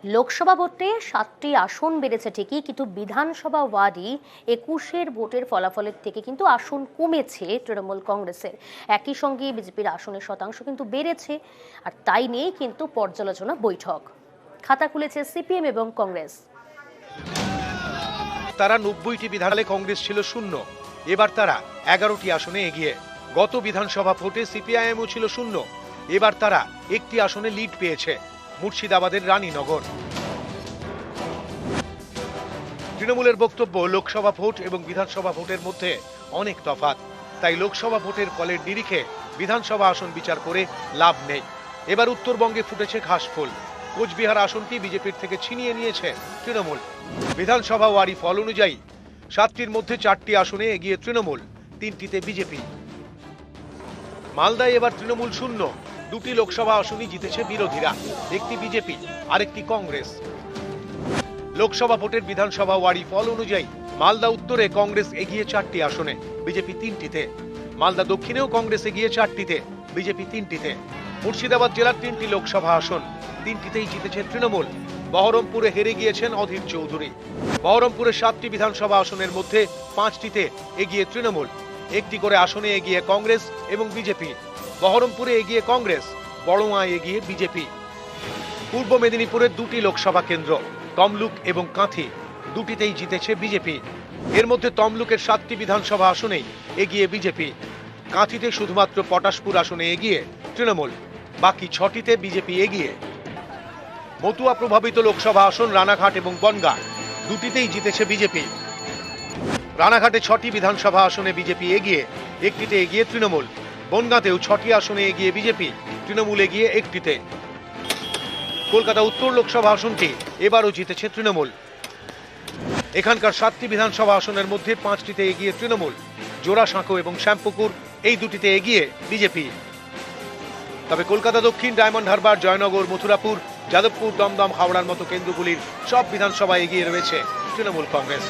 লোকসভা ভোটে 7টি আসন বেড়েছে ঠিকই, কিন্তু বিধানসভা ওয়ার্ডই 21-এর ভোটের ফলাফলের থেকে কিন্তু আসন কমেছে তৃণমূল কংগ্রেসের। একই সঙ্গে বিজেপির আসনের শতাংশ কিন্তু বেড়েছে, আর তাই নিয়েই কিন্তু পর্যালোচনা বৈঠক। খাতা খুলেছে সিপিএম এবং কংগ্রেস। তারা 90টি বিধানে, কংগ্রেস ছিল শূন্য। এবার তারা 11টি আসনে এগিয়ে। গত বিধানসভা ভোটে সিপিআইএমও ছিল শূন্য। এবার তারা একটি আসনে লিড পেয়েছে, মুর্শিদাবাদের রানীনগর। তৃণমূলের বক্তব্য, লোকসভা ভোট এবং বিধানসভা ভোটের মধ্যে অনেক তফাৎ, তাই লোকসভা ভোটের ফলের নিরিখে বিধানসভা আসন বিচার করে লাভ নেই। এবার উত্তরবঙ্গে ফুটেছে ঘাসফুল। কোচবিহার আসনটি বিজেপির থেকে ছিনিয়ে নিয়েছে তৃণমূল। বিধানসভা ওয়ারি ফল অনুযায়ী 7টির মধ্যে 4টি আসনে এগিয়ে তৃণমূল, 3টিতে বিজেপি। মালদায় এবার তৃণমূল শূন্য। 2টি লোকসভা আসনই জিতেছে বিরোধীরা, একটি বিজেপি আরেকটি কংগ্রেস। লোকসভা ভোটের বিধানসভা ওয়ারি ফল অনুযায়ী মালদা উত্তরে কংগ্রেস এগিয়ে 4টি আসনে, বিজেপি 3টিতে। মালদা দক্ষিণেও কংগ্রেস এগিয়ে 4টিতে, বিজেপি 3টিতে। মুর্শিদাবাদ জেলার 3টি লোকসভা আসন, 3টিতেই জিতেছে তৃণমূল। বহরমপুরে হেরে গিয়েছেন অধীর চৌধুরী। বহরমপুরের 7টি বিধানসভা আসনের মধ্যে 5টিতে এগিয়ে তৃণমূল, একটি করে আসনে এগিয়ে কংগ্রেস এবং বিজেপি। বহরমপুরে এগিয়ে কংগ্রেস, বড়োয়ায় এগিয়ে বিজেপি। পূর্ব মেদিনীপুরের 2টি লোকসভা কেন্দ্র, তমলুক এবং কাঁথি, 2টিতেই জিতেছে বিজেপি। এর মধ্যে তমলুকের 7টি বিধানসভা আসনেই এগিয়ে বিজেপি। কাঁথিতে শুধুমাত্র পটাশপুর আসনে এগিয়ে তৃণমূল, বাকি 6টিতে বিজেপি এগিয়ে। মতুয়া প্রভাবিত লোকসভা আসন রানাঘাট এবং বনগাঁ, 2টিতেই জিতেছে বিজেপি। রানাঘাটে 6টি বিধানসভা আসনে বিজেপি এগিয়ে, একটিতে এগিয়ে তৃণমূল। বনগাঁতেও 6টি আসনে এগিয়ে বিজেপি, তৃণমূল এগিয়ে একটিতে। কলকাতা উত্তর লোকসভা আসনটি এবারও জিতেছে তৃণমূল। এখানকার 7টি বিধানসভা আসনের মধ্যে 5টিতে এগিয়ে তৃণমূল। জোড়াসাঁকো এবং শ্যামপুকুর, এই 2টিতে এগিয়ে বিজেপি। তবে কলকাতা দক্ষিণ, ডায়মন্ড হারবার, জয়নগর, মথুরাপুর, যাদবপুর, দমদম, হাওড়ার মতো কেন্দ্রগুলির সব বিধানসভায় এগিয়ে রয়েছে তৃণমূল কংগ্রেস।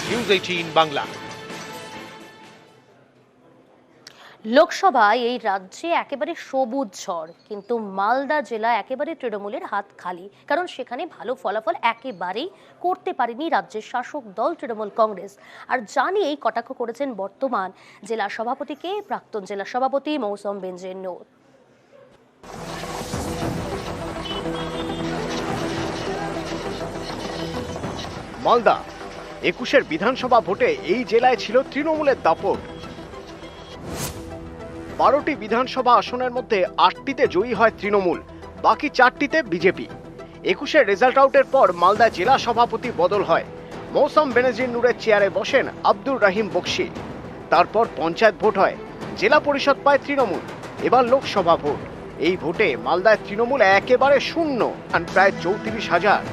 নিউজ 18 বাংলা। লোকসভায় এই রাজ্যে একেবারে সবুজ ঝড়, কিন্তু মালদা জেলা একেবারে তৃণমূলের হাত খালি, কারণ সেখানে ভালো ফলাফল একেবারেই করতে পারেনি রাজ্যের শাসক দল তৃণমূল কংগ্রেস। আর জানিয়েই কটাক্ষ করেছেন বর্তমান জেলা সভাপতিকে প্রাক্তন জেলা সভাপতি মৌসম বেনজির নূর। মালদা 21-এর বিধানসভা ভোটে এই জেলায় ছিল তৃণমূলের দাপট। 12টি বিধানসভা আসনের মধ্যে 8টিতে জয়ী হয় তৃণমূল, বাকি 4টিতে বিজেপি। 21-এর রেজাল্ট আউটের পর মালদা জেলা সভাপতি বদল হয়। মৌসম বেনজির নূরের চেয়ারে বসেন আব্দুর রহিম বক্সি। তারপর পঞ্চায়েত ভোট হয়, জেলা পরিষদ পায় তৃণমূল। এবার লোকসভা ভোট। এই ভোটে মালদায় তৃণমূল একেবারে শূন্য, প্রায় 34,000।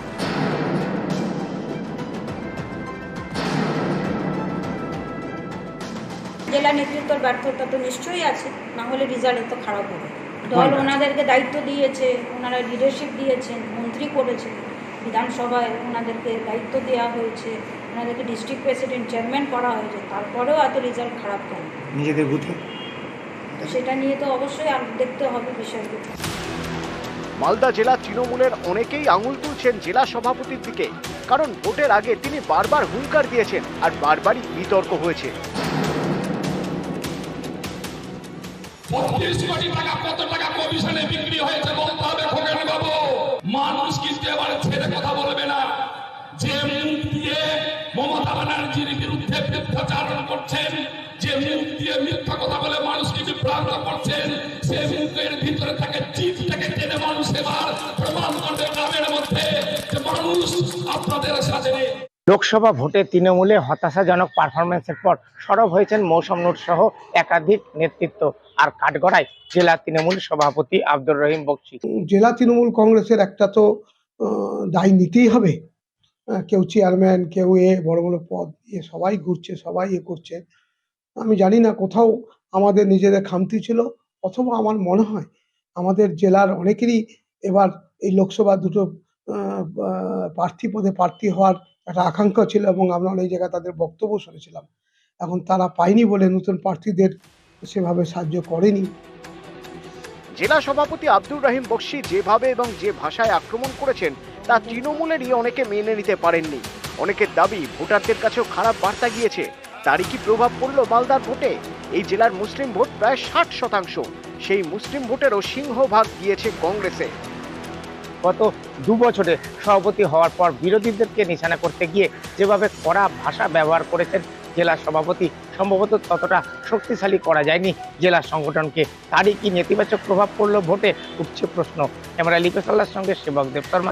জেলা নেতৃত্বের ব্যর্থতা তো নিশ্চয়ই আছে, না হলে রেজাল্ট এত খারাপ হবে। দল ওনাদেরকে দায়িত্ব দিয়েছে, ওনারা লিডারশিপ দিয়েছেন, মন্ত্রী করেছেন, বিধানসভায় ওনাদেরকে দায়িত্ব দেওয়া হয়েছে, ওনাদেরকে ডিস্ট্রিক্ট প্রেসিডেন্ট চেয়ারম্যান করা হয়েছে, তারপরেও এত রেজাল্ট খারাপ কেন নিজেদের বুথে? সেটা নিয়ে তো অবশ্যই দেখতে হবে বিষয়গুলো। মালদা জেলা তৃণমূলের অনেকেই আঙুল তুলছেন জেলা সভাপতির দিকে, কারণ ভোটের আগে তিনি বারবার হুঙ্কার দিয়েছেন আর বারবারই বিতর্ক হয়েছে। 25 কোটি টাকা কত টাকা কমিশনে বিক্রি হয়েছে বলতে হবে খোকেন বাবু। মানুষ কিন্তু এবারে ছেড়ে কথা বলবে না। যে মুখ দিয়ে মমতা ব্যানার্জির বিরুদ্ধে মিথ্যাচারণ করছেন, যে মুখ দিয়ে মিথ্যা কথা বলে মানুষকে বিভ্রান্ত করছেন, সে মুখের ভিতরে থাকে চিপটাকে টেনে মানুষ এবার প্রমাণ করবে গ্রামের মধ্যে যে মানুষ আপনাদের সাথে। লোকসভা ভোটে তৃণমূলে হতাশাজনক পারফরমেন্সের পর সরব হয়েছেন মৌসম নূর সহ একাধিক নেতৃত্ব। আর কাঠগড়ায় জেলা তৃণমূল সভাপতি আব্দুর রহিম বক্সি। জেলা তৃণমূল কংগ্রেসের একটা তো দায় নিতেই হবে। কেউ চেয়ারম্যান, কেউ বড় বড় পদ, সবাই ঘুরছে, সবাই করছে। আমি জানি না কোথাও আমাদের নিজেদের খামতি ছিল, অথবা আমার মনে হয় আমাদের জেলার অনেকেরই এবার এই লোকসভা দুটো প্রার্থী পদে প্রার্থী হওয়ার একটা আকাঙ্ক্ষা ছিল, এবং আমরা অনেক জায়গায় তাদের বক্তব্য শুনেছিলাম। এখন তারা পায়নি বলে নতুন প্রার্থীদের সেভাবে সাহায্য করেনি। জেলা সভাপতি আব্দুর রহিম বক্সি যেভাবে এবং যে ভাষায় আক্রমণ করেছেন তা তৃণমূলেরই অনেকে মেনে নিতে পারেননি। অনেকের দাবি ভোটারদের কাছেও খারাপ বার্তা গিয়েছে। তারই কি প্রভাব পড়ল মালদার ভোটে? এই জেলার মুসলিম ভোট প্রায় 60%। সেই মুসলিম ভোটেরও সিংহভাগ গিয়েছে কংগ্রেসে। গত 2 বছরে সভাপতি হওয়ার পর বিরোধীদেরকে নিশানা করতে গিয়ে যেভাবে কড়া ভাষা ব্যবহার করেছেন জেলা সভাপতি, সম্ভবত ততটা শক্তিশালী করা যায়নি জেলা সংগঠনকে। তারই কি নেতিবাচক প্রভাব পড়ল ভোটে, উঠছে প্রশ্ন। ক্যামেরা লিপেসাল্লার সঙ্গে সেবক দেব শর্মা।